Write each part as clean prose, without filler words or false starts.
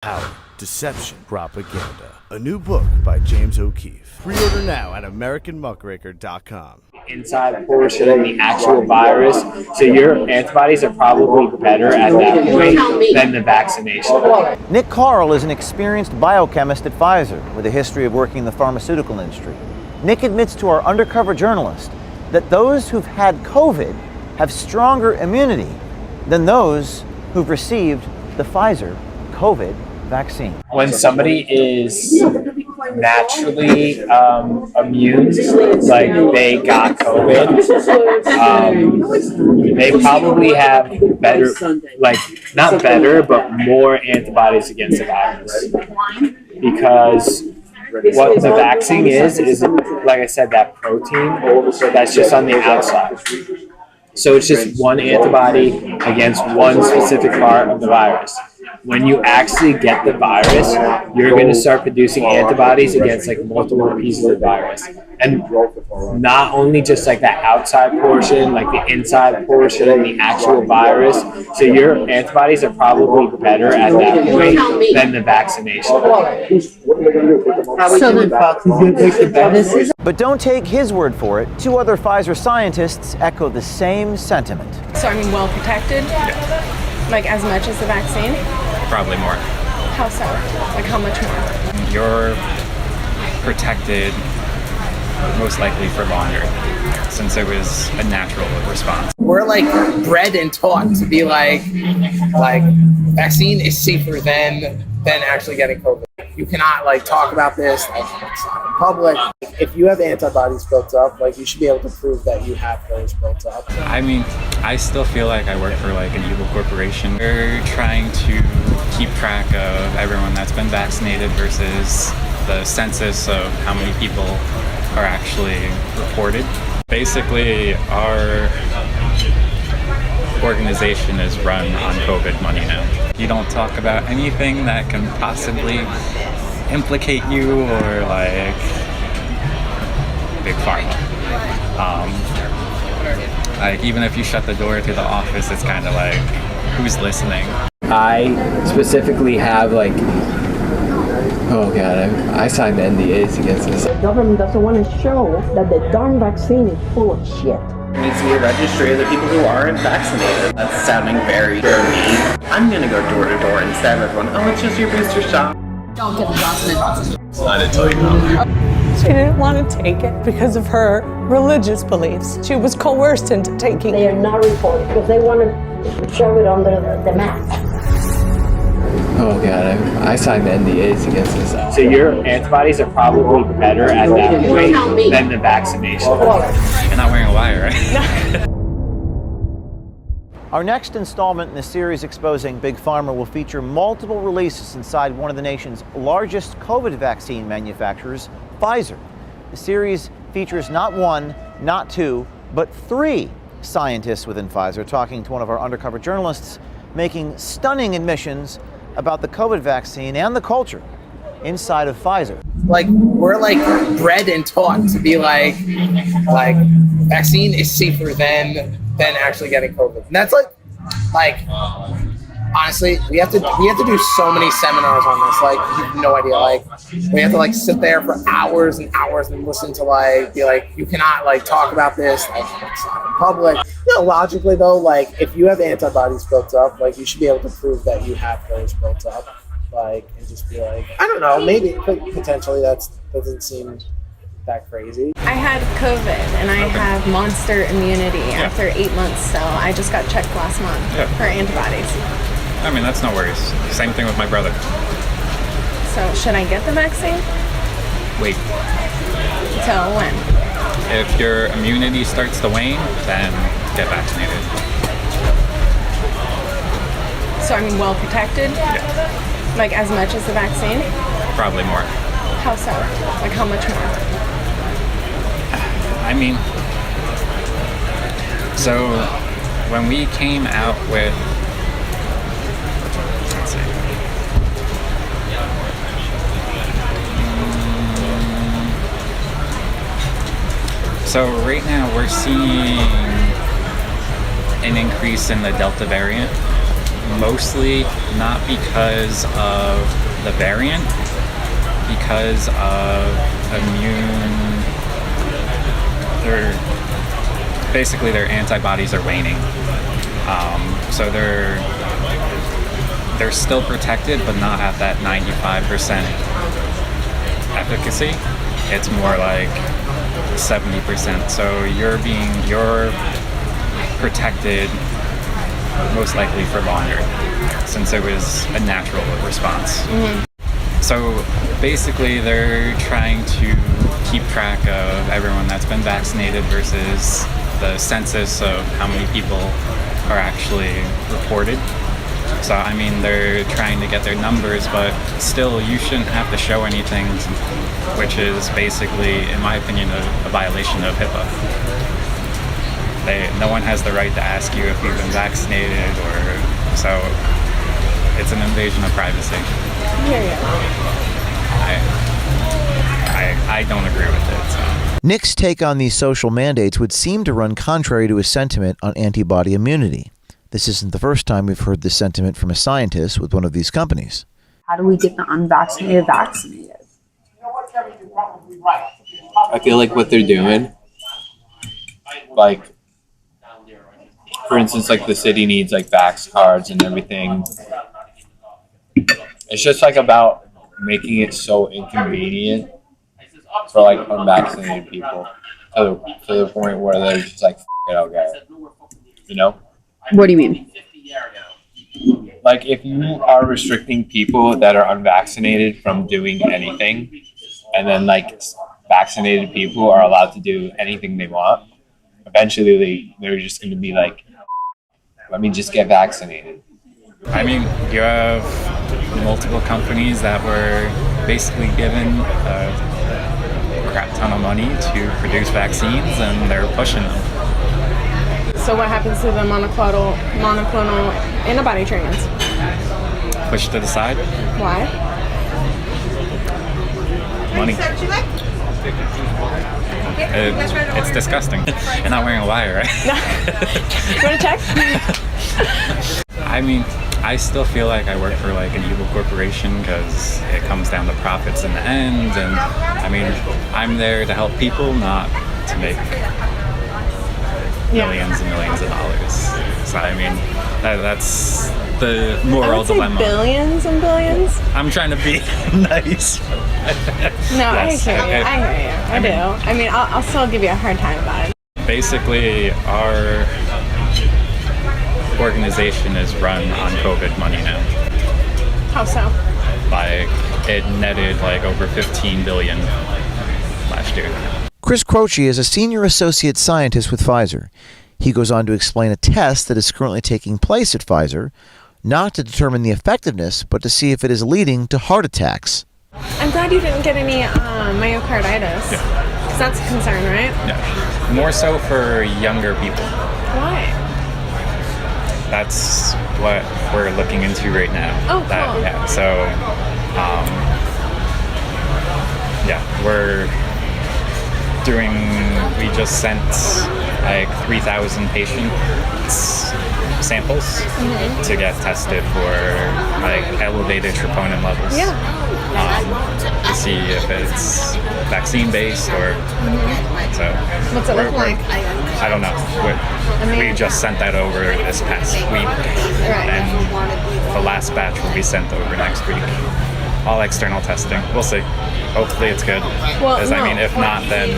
Out. Deception. Propaganda. A new book by James O'Keefe. Pre-order now at AmericanMuckraker.com. Inside portion of the actual virus, so your antibodies are probably better at that point than the vaccination. Nick Carl is an experienced biochemist at Pfizer with a history of working in the pharmaceutical industry. Nick admits to our undercover journalist that those who've had COVID have stronger immunity than those who've received the Pfizer COVID vaccine. When somebody is naturally immune, like they got COVID, they probably have better, like not better, but more antibodies against the virus. Because what the vaccine is like I said, that protein that's just on the outside. So it's just one antibody against one specific part of the virus. When you actually get the virus, you're going to start producing antibodies against like multiple pieces of virus. And not only just like that outside portion, like the inside portion and the actual virus. So your antibodies are probably better at that point than the vaccination. But don't take his word for it. Two other Pfizer scientists echo the same sentiment. So I mean, well protected? Yeah. Like as much as the vaccine? Probably more. How so? Like how much more? You're protected most likely for longer, since it was a natural response. We're like bred and taught to be like vaccine is safer than actually getting COVID. You cannot like talk about this like in public. If you have antibodies built up, like you should be able to prove that you have those built up. I mean, I still feel like I work for like an evil corporation. They're trying to keep track of everyone that's been vaccinated versus the census of how many people are actually reported. Basically, our organization is run on COVID money now. You don't talk about anything that can possibly implicate you or like big pharma. Like even if you shut the door to the office, it's kind of like, who's listening? I specifically have like, oh god, I signed the NDAs against this. The government doesn't want to show that the darn vaccine is full of shit. There needs to be a registry of the people who aren't vaccinated. That's sounding very dirty. I'm gonna go door to door and stab everyone. Oh, it's just your booster shot. Don't get the Johnson & Johnson. I didn't tell you no. She didn't want to take it because of her religious beliefs. She was coerced into taking it. They are not reported because they want to shove it under the mat. Oh god, I signed the NDAs against this. So your antibodies are probably better at that point than the vaccination. You're not wearing a wire, right? Our next installment in the series exposing Big Pharma will feature multiple releases inside one of the nation's largest COVID vaccine manufacturers, Pfizer. The series features not one, not two, but three scientists within Pfizer talking to one of our undercover journalists, making stunning admissions about the COVID vaccine and the culture inside of Pfizer. Like we're like bred and taught to be like vaccine is safer than actually getting COVID. And that's like honestly, we have to do so many seminars on this. Like you have no idea. Like we have to like sit there for hours and hours and listen to like be like you cannot like talk about this like in public. You know, logically though, like if you have antibodies built up, like you should be able to prove that you have those built up. Like and just be like, I don't know, maybe potentially that doesn't seem that crazy. I had COVID and I have monster immunity after 8 months, so I just got checked last month for antibodies. I mean, that's no worries. Same thing with my brother. So should I get the vaccine? Wait. Till when? If your immunity starts to wane, then get vaccinated. So I mean, well protected? Yeah. Like as much as the vaccine? Probably more. How so? Like how much more? I mean, so when we came out with, let's see, so right now we're seeing an increase in the Delta variant mostly not because of the variant, because of their antibodies are waning. So they're still protected, but not at that 95% efficacy. It's more like 70%. So you're protected most likely for longer, since it was a natural response. So basically they're trying to keep track of everyone that's been vaccinated versus the census of how many people are actually reported. So I mean, they're trying to get their numbers, but still you shouldn't have to show anything, which is basically, in my opinion, a violation of HIPAA. No one has the right to ask you if you've been vaccinated, so it's an invasion of privacy. I don't agree with it. So. Nick's take on these social mandates would seem to run contrary to his sentiment on antibody immunity. This isn't the first time we've heard this sentiment from a scientist with one of these companies. How do we get the unvaccinated vaccinated? I feel like what they're doing, like, for instance, like the city needs like vax cards and everything. It's just like about making it so inconvenient for like unvaccinated people to the point where they're just like, F it, I'll get it. You know? What do you mean? Like, if you are restricting people that are unvaccinated from doing anything, and then like vaccinated people are allowed to do anything they want, eventually they're just going to be like, let me just get vaccinated. I mean, you have multiple companies that were basically given a crap ton of money to produce vaccines, and they're pushing them. So what happens to the monoclonal antibody treatments? Pushed to the side. Why? Money. It's disgusting. You're not wearing a wire, right? You want to check? I mean, I still feel like I work for like an evil corporation because it comes down to profits in the end, and I mean, I'm there to help people, not to make millions and millions of dollars. So I mean, that's the moral dilemma. Billions and billions? I'm trying to be nice. No, Yes, I hear you. I do. I mean, I'll still give you a hard time about it. Basically, our organization is run on COVID money now. How so? Like, it netted like over 15 billion last year. Chris Croce is a senior associate scientist with Pfizer. He goes on to explain a test that is currently taking place at Pfizer, not to determine the effectiveness, but to see if it is leading to heart attacks. I'm glad you didn't get any myocarditis. Because that's a concern, right? Yeah. More so for younger people. Why? That's what we're looking into right now. Oh, cool. Yeah, so, we just sent like 3,000 patient samples to get tested for like elevated troponin levels. To see if it's vaccine based or so. What's it look like? I don't know. We just sent that over this past week, and the last batch will be sent over next week. All external testing. We'll see. Hopefully it's good. Because I mean, if not, then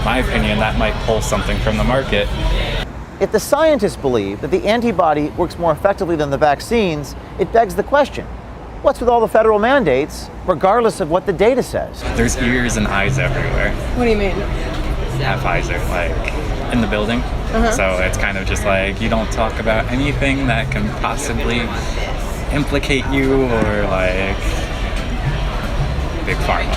my opinion, that might pull something from the market. If the scientists believe that the antibody works more effectively than the vaccines, it begs the question, what's with all the federal mandates, regardless of what the data says? There's ears and eyes everywhere. What do you mean? At Pfizer, like in the building. So it's kind of just like, you don't talk about anything that can possibly implicate you or like big pharma.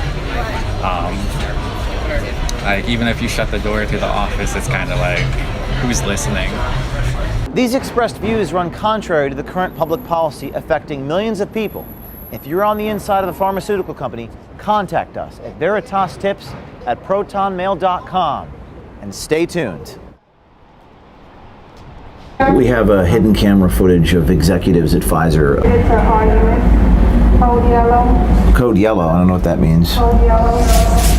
Like, even if you shut the door to the office, it's kind of like, who's listening? These expressed views run contrary to the current public policy affecting millions of people. If you're on the inside of a pharmaceutical company, contact us at veritastips@protonmail.com and stay tuned. We have hidden camera footage of executives at Pfizer. It's an argument. Code yellow. Code yellow, I don't know what that means. Code yellow.